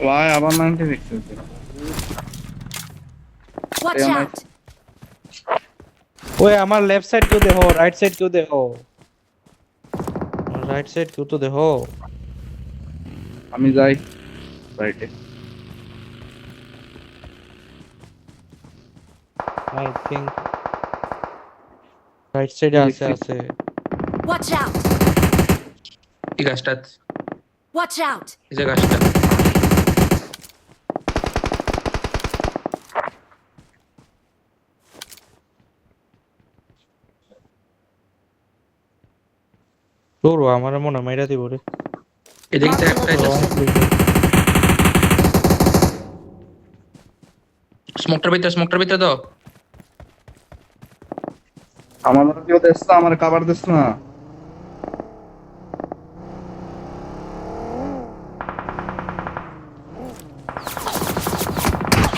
ভাই আবার 96 হচ্ছে। এই Watch আমার out! ओए हमारा लेफ्ट साइड क्यों देखो राइट साइड क्यों देखो राइट साइड क्यों तो देखो আমি যাই রাইটে। आई थिंक राइट साइड आसे आसे Watch out! এই গাছটা, Watch out! এই যে গাছটা। তোর আমার মনে মাইরা দিব রে এদিক থেকে একটা রং যাচ্ছে। স্মোকটার ভিতরে দাও। আমার মনে কেউ দেখছ না, আমার কাবার দিস না।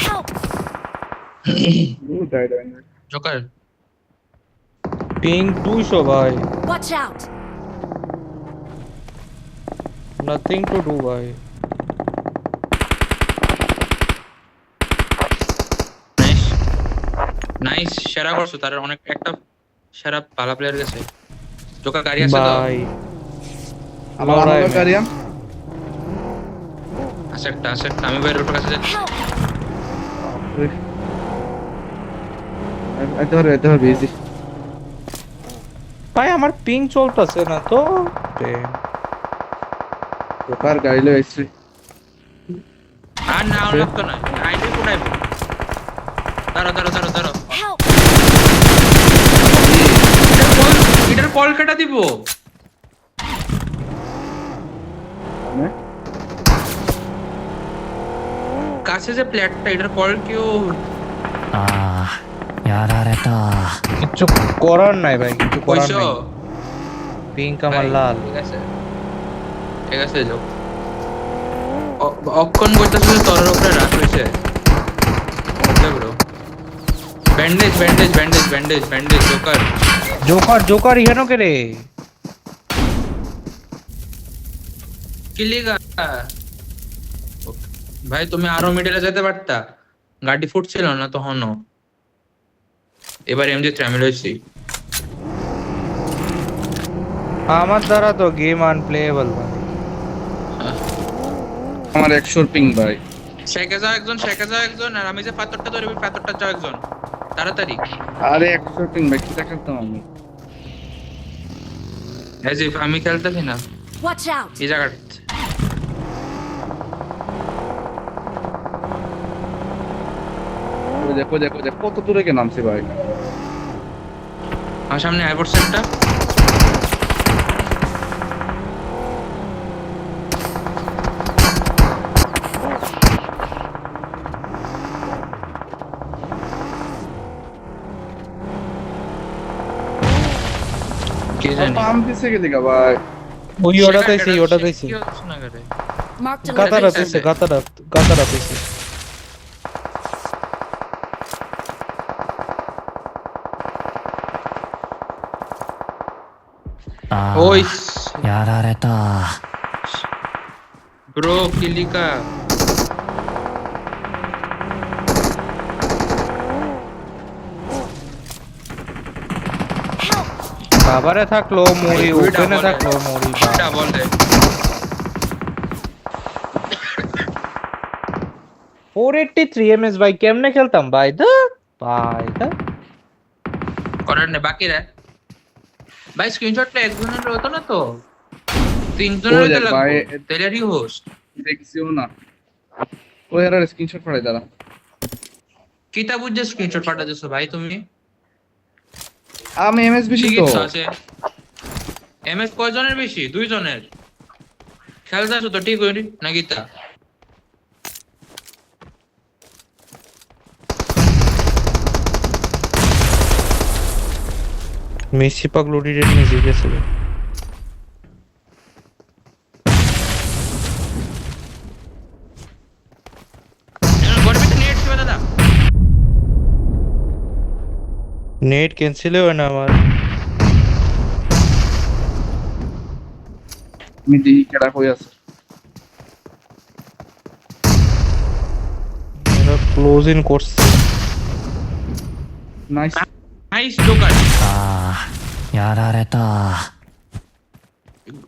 Help! জোকার पिंग 200 भाई Watch out! Nothing to do भाई নাইস নাইস, সেরা করছো। তার অনেক একটা সেরা ভালো প্লেয়ার গেছে। জোকার গাড়ি আছে তো? भाई আমার লড়াই আমার में। কারিয়াম আছে একটা আমি বাইরের উপর কাছে যাচ্ছি। Help! এত বেশি ভাই আমার পিং চলতেছে না তো কার গাড়ি লয়ে এসছি। আর না লাগতো না, আইডি কোথায়? দাঁড়া। Help! এটার কল কেটে দিব। মানে কাছে যে প্লেটটা, এটার কল কেউ কিছু করার নাই ভাই কিছু করার কইছো? নাই পিঙ্ক আমার ভাই, লাল ঠিক আছে যাও। অক্ষণ করতেছে তোর উপরে রাত হয়েছে। Bro bandage joker joker joker ইহানো কে রে কিলিগা। ভাই তুমি আরো মিডলে যেতে পারতা, গাড়ি ফুটছিল না তখনও। এবার এমজি ট্রামেল হয়েছি। আমার দ্বারা তো গেম আনপ্লেয়েবল ভাই আমার 100 পিং ভাই। শেখে যাও একজন, আর আমি যে পাথরটা ধরে পাথরটা যাও একজন তাড়াতাড়ি। আরে 100 পিং ভাই, কি দেখাতাম আমি। এজ ইফ আমি খেলতেছি না Watch out! এই জায়গাটা। দেখো কত দূরে কে নামছে ভাই। আমার সামনে আইপডস একটা। কে জানি পাম দিছে কে দিগা ভাই। ওই ওটাতেই Marked a গাতারা location. পেছে গাতারা পেছে ওই ব্রো কিলিকা Help! বাবারে থাকলো মরি ওপেনে থাকলো মরি ডাবল দে 483 এমএস ভাই কেমনে খেলতাম ভাই ভাই করার নেই বাকি রে ভাই। স্ক্রিনশটটা একজনের হতো না তো, তিনজনের ওই হতে দেখ ভাই, লাগবে তেলেরই হোস্ট। দেখছিও না। ওই আর স্ক্রিনশট পাঠাই দাঁড়া। কিতা বুঝে স্ক্রিনশট পাঠাতেছো ভাই তুমি? আমি এমএস বেশি তো। ঠিক আছে, এমএস কয়জনের বেশি? 2 জনের। খেলতেছো তো ঠিক হইনি নাকি তা? মেসি পাগলুরি রেড মিউজিক গেছিল গড়বিতে নেট ছিল দাদা। নেট ক্যান্সেল হয় না আমার আমি দেখি কেডা কই আছে। ক্লোজ ইন করছে। নাইস। Nice joker. やられた。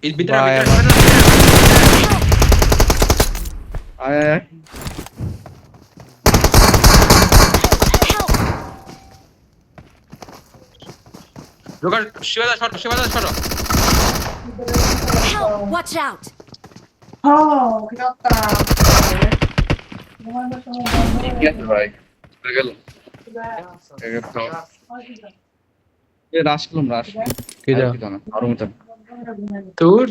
এর ভিতরে Bye, ভিতরে আয় আয় আয়। Help! জোকার শিবাদা শট। Help! Watch out! ঠিক আছে ভাই, হয়ে গেল। এ রাশ করলাম, রাশ কি যা আরো মতন। তোর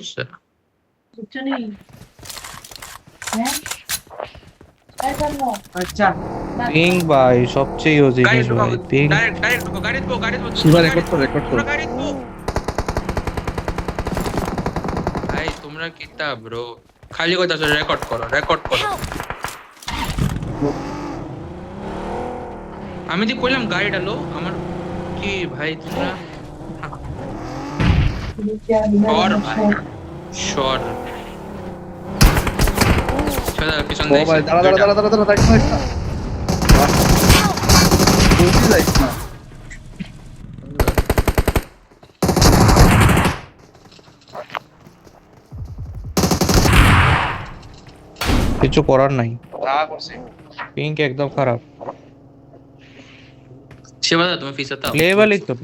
পিং ভাই সবচেয়ে ইউজ গাড়ি জিনিস ভাই, পিং। ডাইরেক্ট ঢোকো, গাড়ি ঢোকো। শিবা রেকর্ড কর। গাড়ি ঢোকো। ভাই তোমরা কিতা ব্রো, খালি কথা রেকর্ড করো। Help! আমি যে কইলাম গাড়ি ডালো আমার কি ভাই তোমরা শর ভাই শর চলো পিছন ও দিয়ে ভাই দাঁড়া দেখ না। বলছি যাইস না। কিছু করার নাই, যা করছি। পিং একদম খারাপ। শিবাদা তুমি পিছে তাও লেভেলই তো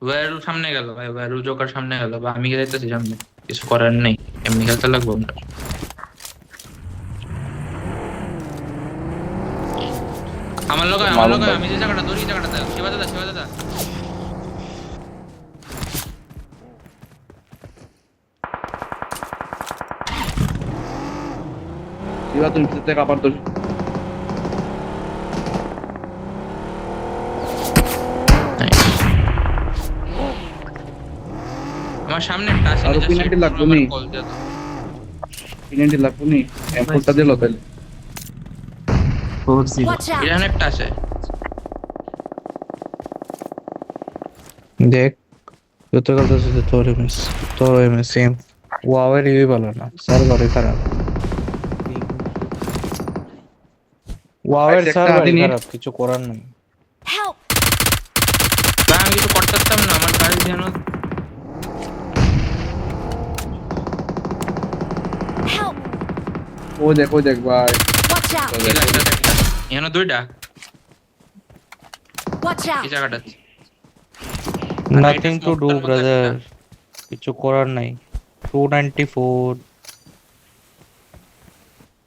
ওয়ারু সামনে গেল ভাই, ওয়ারু জোকার সামনে গেল বা আমি যাইতেছি সামনে, কিছু করার নেই, এমনি খেলতে লাগবো আমরা। আমার লোক আমি যে জায়গাটা ধরি জায়গাটা দাও শিবাদা শিবা তুমি ভিতর থেকে আবার তোর আমার সামনে একটা আছে আরো নিজের penalty shit, লাগবে আমার নি? call দিয়ে দাও। পিনেন্টি লাগবো নি, এমপোর্টটা দিল তাহলে। Watch out! এখানে একটা আছে দেখ যত কথা আছে তোর এমএস সেম। ওয়াওয়ের ইউই ভালো না, সার্ভারই খারাপ। ওয়াওয়ের একটা সার্ভারই আদিনি। খারাপ, কিছু করার নাই। Help! ভাই আমি কিছু করতে পারতাম না, আমার গাড়ি যেন Help! ওই দেখ ভাই। Watch out! এখানে দুইটা Watch এই out! জায়গাটা নাথিং টু ডু ব্রাদার, কিছু করার নাই। 294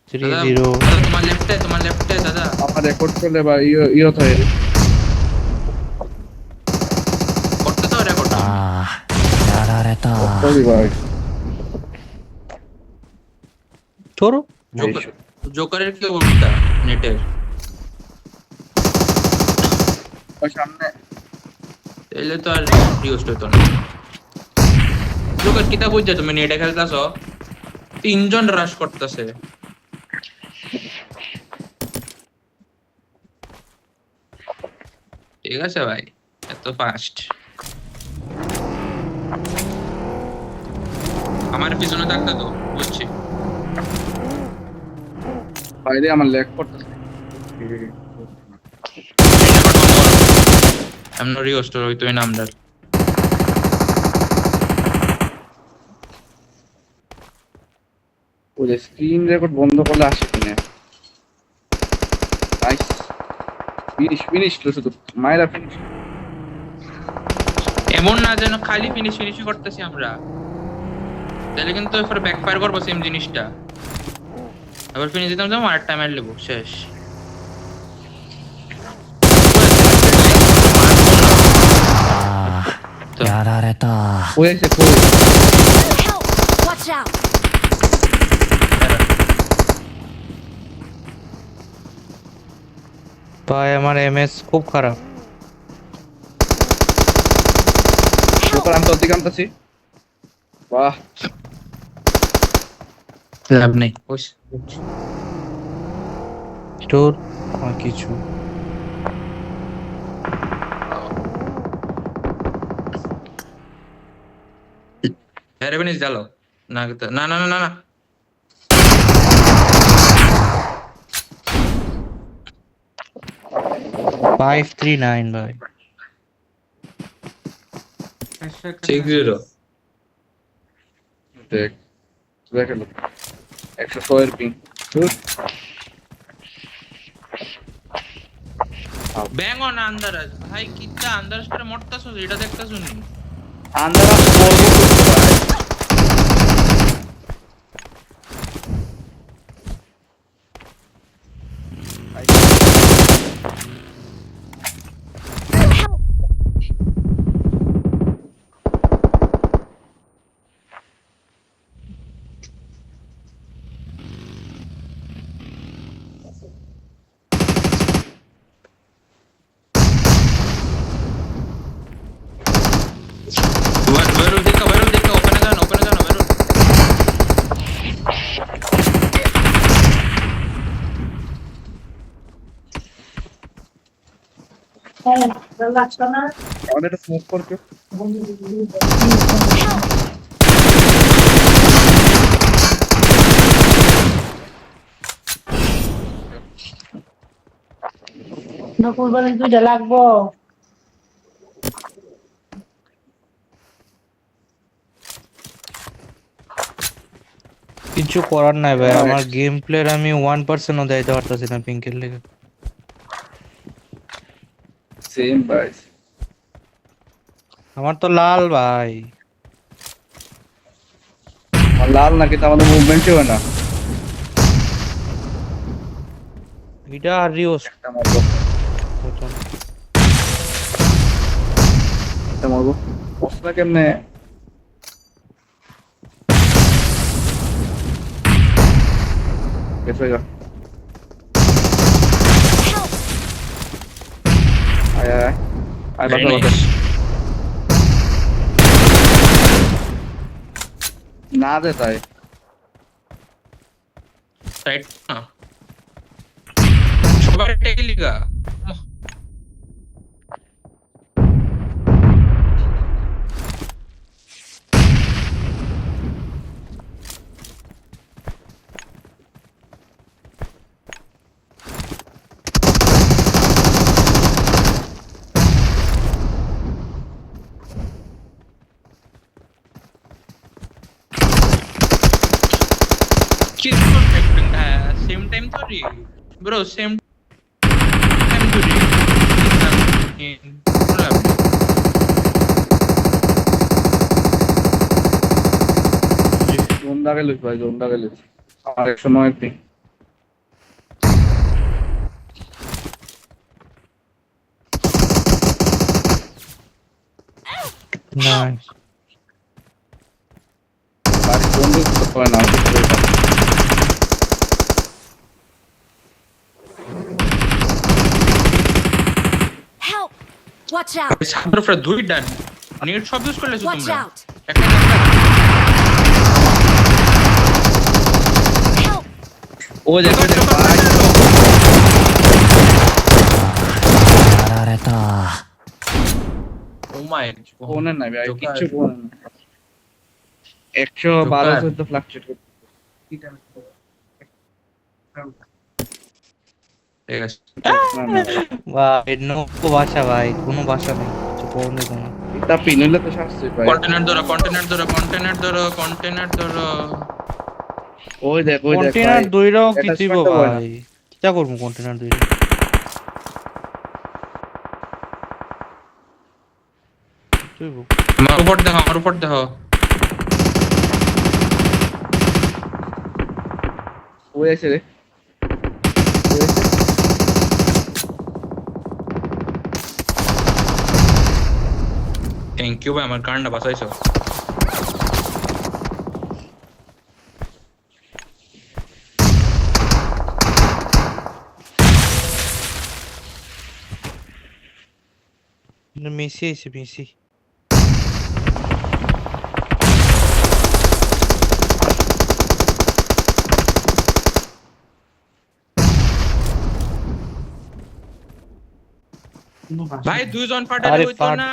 30 তোমার লেফটে দাদা আমার রেকর্ড করলে বা ইয়ে হতে হয়। করতে তো রেকর্ড ああ、やられた。 সরি ভাই। ছোড়ো। জোকারের কি অবস্থা নেটের ওই সামনে তাইলে তো আর রিকোয়েস্ট হতো না। জোকার কিতা বুঝছো তুমি নেটে খেলতাছো, তিনজন রাশ করতেছে। ঠিক আছে ভাই, এত ফাস্ট আমার পিছনে থাকতে তো বুঝছি। বাইরে আমার ল্যাগ করতেছে। এমন রিকোয়েস্ট হইতোই না আমরা। ওই যে স্ক্রিন রেকর্ড বন্ধ করলে আসে কিনা। নাইস, ফিনিশ শুধু মায়েরা ফিনিশ। এমন না যেন খালি ফিনিশ করতেছি আমরা, তাহলে কিন্তু এরপরে ব্যাকফায়ার করবো সেম জিনিসটা। আবার ফিনিশ দিতাম যাবো আর টাইম লেবো শেষ।ああ、やられた。 ওই এসে কই Help! Watch out! ভাই আমার এমএস খুব খারাপ। ওপর আমি তোর দিকে আনতেছি। বাহ, লাভ নেই তোর আমার কিছু ফিনিশ দিলো না না না না না 539 ভাই। 60 দেখ দেখেন 106 এর পিং ব্যাং অন আন্দারাজ ভাই কিটা আন্দারাজ করে মরতাছো এটা দেখতাছো নি আন্দারা করবো Help! वरुण देखो ओपन जाना वरुण আমাদের একটা স্মোক করকে নকুল বলেন দুইটা লাগবো। কিছু করার নাই ভাই, আমার গেম প্লের আমি 1% ও দিতে পারতাছি না পিঙ্কের লেগে। সেম ভাই আমার তো লাল ভাই। আর লাল না কিন্তু আমাদের মুভমেন্টই হয় না এটা আর রিওস একটা মারবো একটা মারবো বসলা কেমনে এসে যা Help! আয় আয় আয় Very বাসা nice. না দে তাই राइट ना সবার এটাই লিগা किसको टेक्टिंग है सेम टाइम तो री ब्रो सेम टाइम तो री জোনদা গেলিস ভাই জোনদা গেলিস আমার 109 পিং নাইস। আর জোন দিতে পারে না Help! Watch out! সামনে ফর দুই ডান নেট সব ইউজ করলেছো Watch তোমরা out! একটা Help! ও দেখো একটা ভাইやられた。ও মাই ফোনে নাই ভাই জোকার। কিচ্ছু ফোন 112 চোদ্দ ফ্লাকচুয়েট করতে ঠিক আছে না না ভাই নো বাসা ভাই, কোনো বাসা নেই, কিছু করুন দেখুন না। এটা পিন হইলে তো শাস্তি ভাই কন্টেনার ধরো ওই দেখ কন্টেনার দুইরাও কি Attachment দিব টা হয় না। ভাই, কিটা করবো কন্টেনার দুইরা? তুইবো আমার উপর দেখো ওই আছে রে ওই আছে থ্যাংক ইউ ভাই আমার কারণটা বাঁচাইছো মেসি আইছে মেসি। ভাই দুইজন পাঠালে আরে হইতো পাঠ- না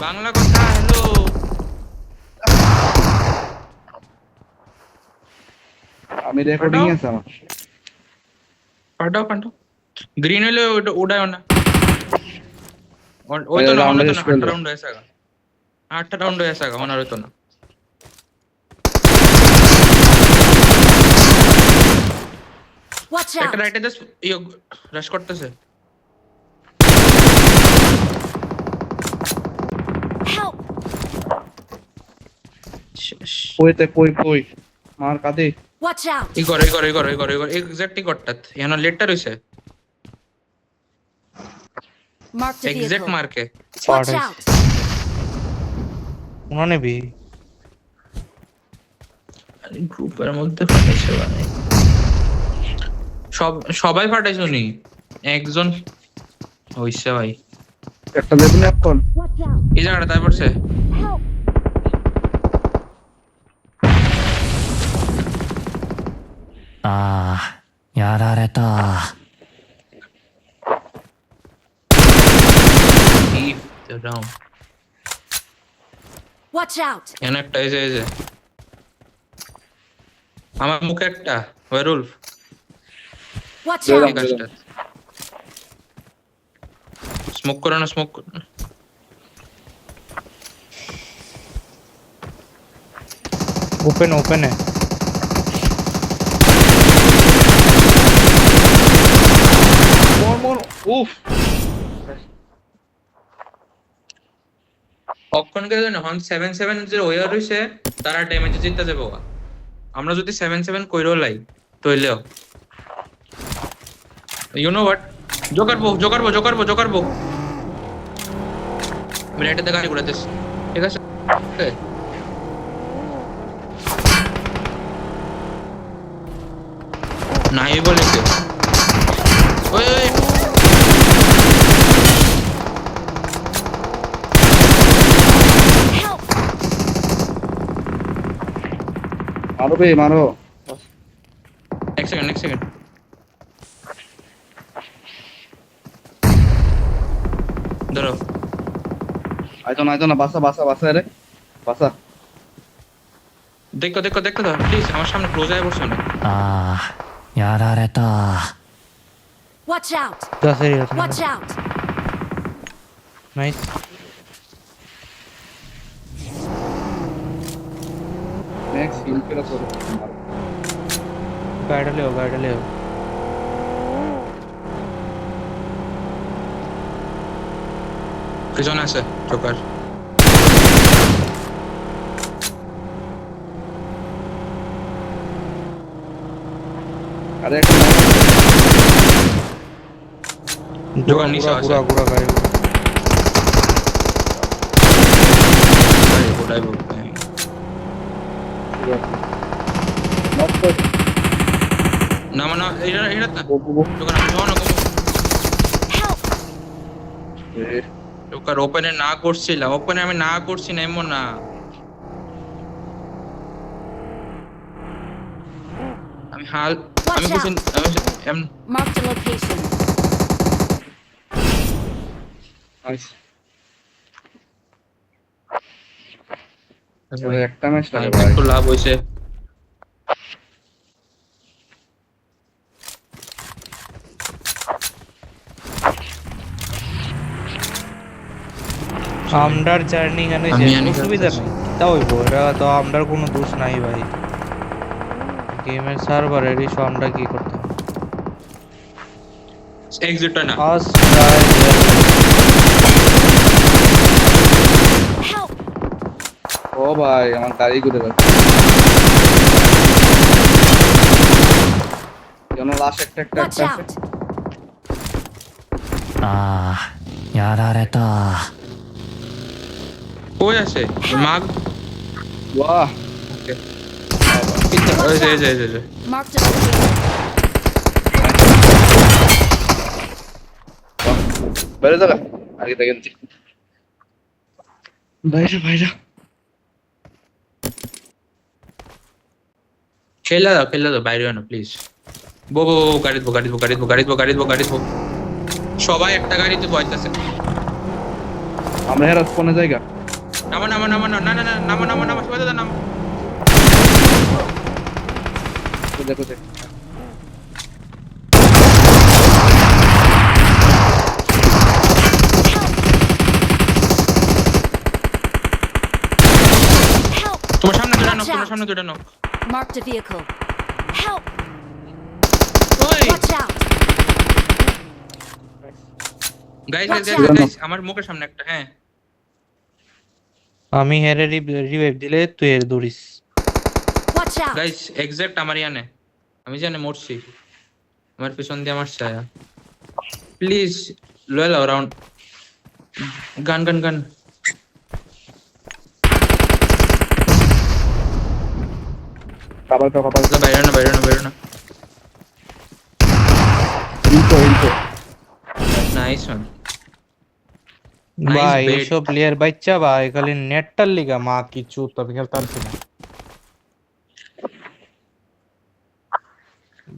বাংলা কথা হ্যালো আমি রেকর্ডিং আছে আমার পাঠাও গ্রিন হলে ওটা উড়ায় না ওই তো না round ওই তো এ না শেষ করলো। 8টা রাউন্ড হয়েছে আগা 8টা রাউন্ড হয়েছে আগা ওনার হইতো না Watch একটা out! রাইটে জাস্ট রাশ করতেছে Help! শেষ কইতে কই মার কাঁদে Watch out! ই করে এক্স্যাক্টলি করতাত এখানে লেটটা রইছে Marked a এক্স্যাক্ট vehicle. মার্কে Watch Party. out! उन्होंने भी গ্রুপের মধ্যে ফাটাইছে ভাই সবাই ফাটাইছো নি একজন হইছে ভাই একটা দেবেন এখন Watch out! এই জায়গাটা তাই পড়ছে Help!やられた。Leave the round. Watch out! এখানে একটা এই যে আমার মুখে একটা werewolf Watch Go out! down. কাজটা স্মোক করো না স্মোক ओपन ओपन है মোর উফ অক্ষণ কে জানো হন 77 যে ওয়ার হইছে তারা ড্যামেজ জিততে যাবো আমরা যদি 77 কইরো লাই তইলেও ইউ নো হোয়াট জোকারবো আমি রাইটে দেখা করে দিস ঠিক আছে নাই বলে কে ওই Help! মারো বে মারো এক সেকেন্ড ধরো আইতো না বাসা রে বাসা দেখো তো প্লিজ আমার সামনে ক্লোজ আয় বসো না やられた。 Watch out! 10 area Watch out! Nice next hill করে করো गाइड ले हो পিছনে আছে জোকার আরে একটা पूरा नीचे आ पूरा पूरा गाइड গোটাই বলতে নক কর না মানে এটা না বো জোকার আমি যাও না Help! জোকার ওপেনে না করছিলাম ওপেনে আমি না করছি না এমন না আমি হাল আমি কিছু Marked a location. নাইস একটা ম্যাচ লাগে ভাই একটু লাভ হইছে আমডার জার্নি গানে আমি যে জানি অসুবিধা করতেছি। নেই তাও হইবো এটা তো আমডার কোনো দোষ নাই ভাই গেমের সার্ভারেরই সো আমরা কি করতাম এক্সিট না ফার্স্ট Help! ও ভাই আমার গাড়ি ঘুরে যাচ্ছে যেন লাশ একটা Watch আছে out! やられた。 কই আছে মাগ বাহ ওকে ওই যে Marked a location. বাইরে যাবে আগে দেখেন বাইরে খেলা দাও বাইরে না প্লিজ বো গাড়ি সবাই একটা গাড়িতে বইতাছে আমরা হেরাস কোন জায়গা নামা না সবাই দাদা নাম দেখো তোমার সামনে দুটো নক, Watch তোমার out. সামনে দুটো knock. Marked a vehicle. Help! ওই Watch out! Guys Watch guys out. Guys, আমার মুখের সামনে একটা। হ্যাঁ আমি হেরে রিভাইভ দিলে তুই এর দৌড়িস। Watch out! গাইস, এক্সাক্ট আমার ইয়ানে, আমি জানে মরছি, আমার পিছন দিয়ে আমার ছায়া। প্লিজ লয়েল অ্যারাউন্ড, গান গান গান। কাবার বাইরে না বাইরে না বাইরে না। Info nice one. Nice ভাই bait. এইসব প্লেয়ার বাচ্চা ভাই খালি নেটটার লিগা মা কিছু তবে খেলতে পারছি না।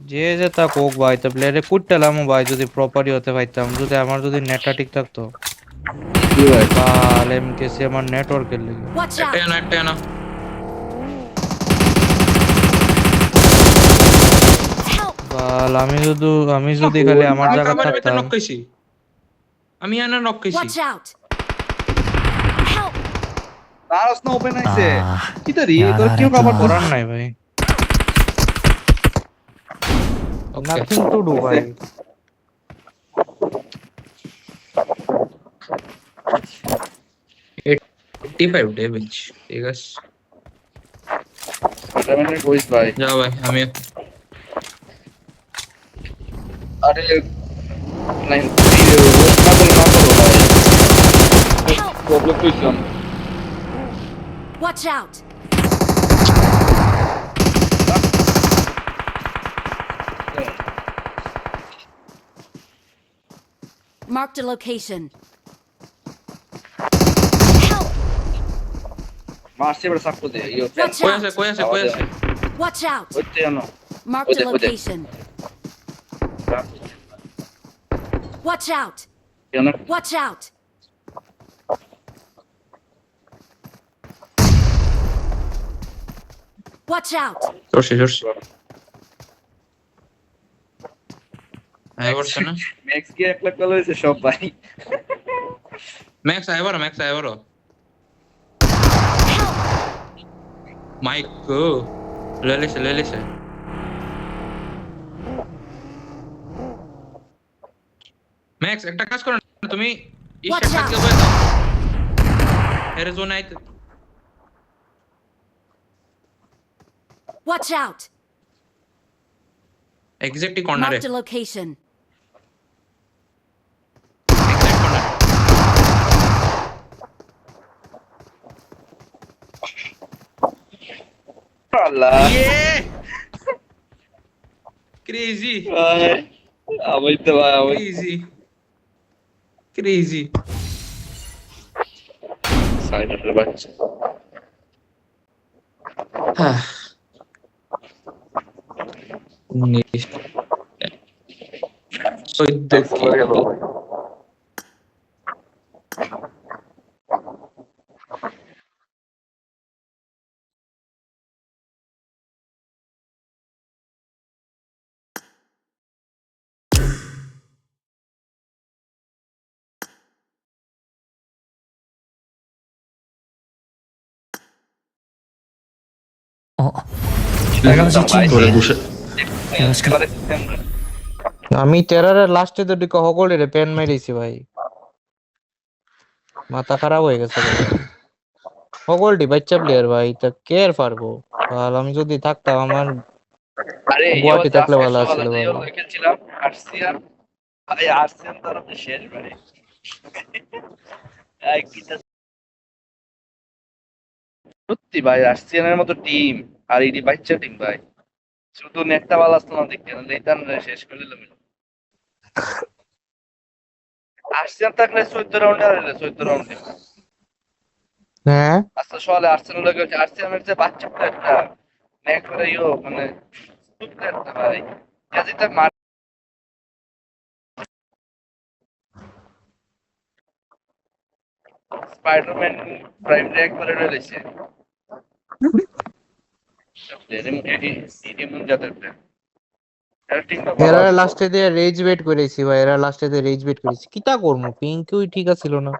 যে তা কোক ভাই, তো প্লেয়ারে কুটটালাম ভাই, যদি প্রপারই হতে পারতাম, যদি আমার যদি নেটটা ঠিক থাকতো তাহলে এমকেসি আমার নেটওয়ার্কের লিগে। Watch একটা out! না একটা না। Help! বাল আমি যদি খালি আমার জায়গা আমার ভিতরে থাকতাম। নক খাইছি, আমি এনে নক খাইছি। Watch out! Help! তারস না ওপেন আইছে কি তারি ইয়ার তোর আর কিউ একটা- কভার করার নাই ভাই, ওকে নাথিং টু ডু ভাই। 85 ড্যামেজ, ঠিক আছে টুর্নামেন্টের কইস ভাই যাও ভাই। আমি আরে নাই ওটা বলে না করো ভাই Help! প্রবলেম কইছিলাম Watch out! Marked a location. Help! মারছে এবার সাকো দে ইও Watch কই out! আছে কই আছে কই আছে? Watch out! হচ্ছে জানো Marked a Ode, ode. location. Watch out! জানো Watch out! Watch out! সরছি সরছি। আয় করছে না ম্যাক্স কি 1 লাখ কল হইছে সব ভাই ম্যাক্স, আয় বড় ম্যাক্স, আয় বড় মাইক গো লেলেছে লেলেছে। ম্যাক্স একটা কাজ করো না, তুমি Watch ইশাক out. কে বলে দাও এর জোন আইতে। Watch out! এক্স্যাক্টলি কর্নারে, Marked a location. এক্স্যাক্ট কর্নারে। আল্লাহ ক্রেজি ভাই আবাই তো ভাই আবাই ক্রেজি ক্রেজি। সাইডের বাচ্চা হ্যাঁ চোদ্দお、同じチーム করে で বসে। よろしく。 আমি টেরারের লাস্টে তো দিকে হগলের পেন মেরেছি ভাই, মাথা খারাপ হয়ে গেছে ভাই। হগলটি বাচ্চা প্লেয়ার ভাই, তা কে আর পারবো। আর আমি যদি থাকতাম আমার আরে গুয়াহাটি থাকলে ভালো আসছিল ভাই। খেলছিলাম আরসিয়ান ভাই আরসিয়ান তরফে শেষ ভাই আই কিটা সত্যি ভাই আরসিয়ানের মতো টিম আর এটি বাচ্চা টিম ভাই শুধু নেটটা ভালো আসতো না দেখতে না লেটান শেষ করে দিলাম আরসিয়ান থাকলে 14 রাউন্ডে আর 14 রাউন্ডে হ্যাঁ আচ্ছা সকালে আর্সেনাল লাগে আর্সেনালের যে বাচ্চা প্লেয়ারটা একবারে মানে প্লেয়ারটা ভাই যেটা স্পাইডারম্যান প্রাইম ডে একবারে রয়েছে এটি মন যাতে এরা লাস্টে দিয়ে রেজ বেট করেছি ভাই, এরা লাস্টে দিয়ে রেজ বেট করেছি, কিটা করবো, পিঙ্কই ঠিক আছিল না।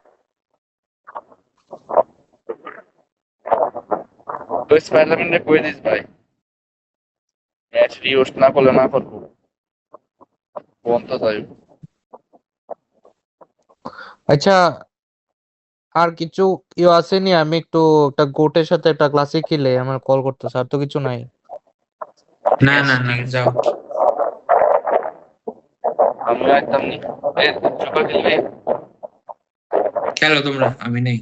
ওই স্পাইডারম্যানরে কই দিস ভাই, ম্যাচ রিওস্ট না করলে না করবো, কোন তো তাই। আচ্ছা, আর কিছু কেউ আসেনি? আমি একটু একটা গোটের সাথে একটা ক্লাসিক খেলে আমার কল করতেছে, আর তো কিছু নাই। না না না, যাও। আমি একদম নি এ জোকার খেলবে। খেলো তোমরা, আমি নেই।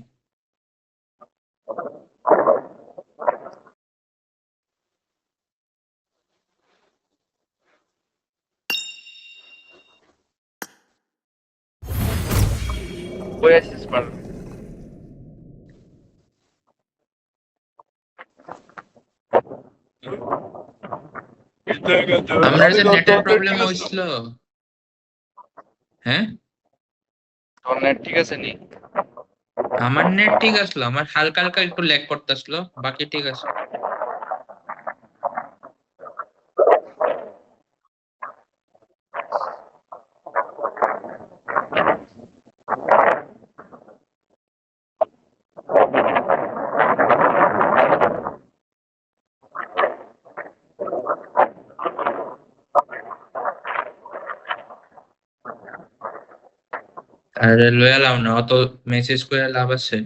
কই আছিস পার? আমরা যে নেটের প্রবলেম হয়েছিল, হ্যাঁ তোর নেট ঠিক আছে নি? আমার নেট ঠিক আসলো, আমার হালকা হালকা একটু ল্যাগ করতেছিল, বাকি ঠিক আছে। আরে লয়ে লাও না, অত মেসেজ করে লাভ আছে?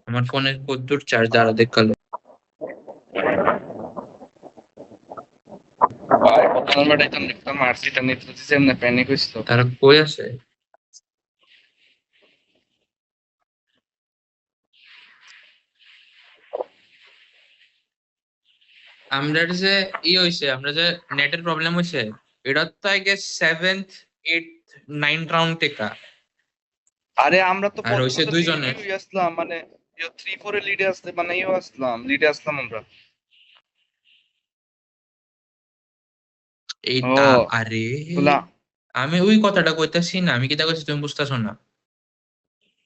আমার ফোনে কতদূর চার্জ দাঁড়া দেখালো। ভাই কত নাম্বার ডাইতাম দেখতাম আরসিটা নিতে দিছেন না, প্যানিক হইছিল। তারা কই আছে? আমরা যে হইছে, আমরা যে নেটের প্রবলেম হইছে, এটা তো I guess 7th 8th 9th round থেকে। আরে আমরা তো আর হইছে প্রথমত দুইজনের। লিডে আসলাম, মানে 3-4 এ লিডে আসতে মানে লিডে আসলাম আমরা। এই ও আরে তোলা, আমি ওই কথাটা কইতাছি না, আমি কিটা কইছি তুমি বুঝতাছো না।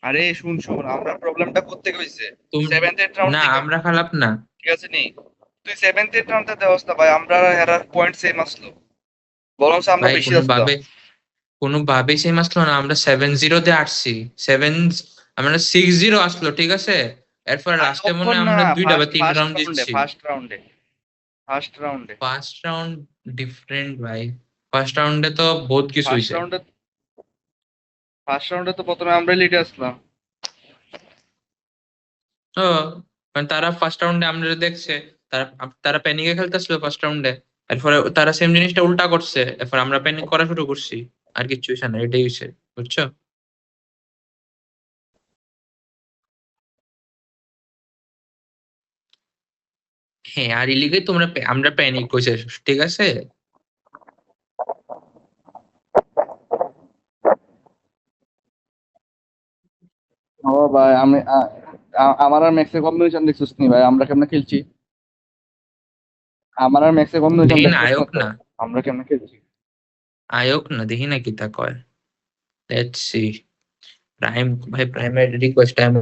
আরে শুন শুন, আমরা প্রবলেমটা করতে হইছে তুমি 7th 8th রাউন্ড না, থেকে, আমরা খারাপ না। ঠিক আছে নি? তুই 7th 8th রাউন্ডে দেওয়াস না ভাই, আমরা হেরার পয়েন্ট সেম আসলো, বরং আমরা ভাই বেশি আসলাম। কোনোভাবে সেম আসলো না, আমরা 7-0 তে আসছি। 7 আমরা 6-0 আসলো, ঠিক আছে। এরপর লাস্টে মনে তখন হয় না, আমরা দুইটা বা তিন ফার্স্ট রাউন্ড রাউন্ডে জিতছি। ফার্স্ট রাউন্ডে ফার্স্ট রাউন্ড ডিফারেন্ট ভাই। ফার্স্ট রাউন্ডে তো বহুত কিছু ফার্স্ট হইছে। রাউন্ডে ফার্স্ট রাউন্ডে তো প্রথমে আমরা লিডে আসলাম। তো মানে তারা ফার্স্ট রাউন্ডে আমরা দেখছে, তারা তারা প্যানিকে খেলতেছিল ফার্স্ট রাউন্ডে। এরপরে তারা সেম জিনিসটা উল্টা করছে, এরপর আমরা প্যানিক করা শুরু করছি। আর কিছু হইছে না, এটাই হইছে, বুঝছো? হ্যাঁ, আর ইলিগে তোমরা আমরা প্যানিক করছে, ঠিক আছে। ও ভাই আমি আমার আর ম্যাক্সে কম্বিনেশন দেখছিস নি ভাই, আমরা কেমনে খেলছি? আমার আর ম্যাক্সে কম্বিনেশন দেখি না, দেখছিস না আয়োগ তো, না, আমরা কেমনে খেলছি? আয়োগ না, দেখি না কি তা কয়। Let's see. প্রাইম ভাই, প্রাইমের রিকোয়েস্ট টাইম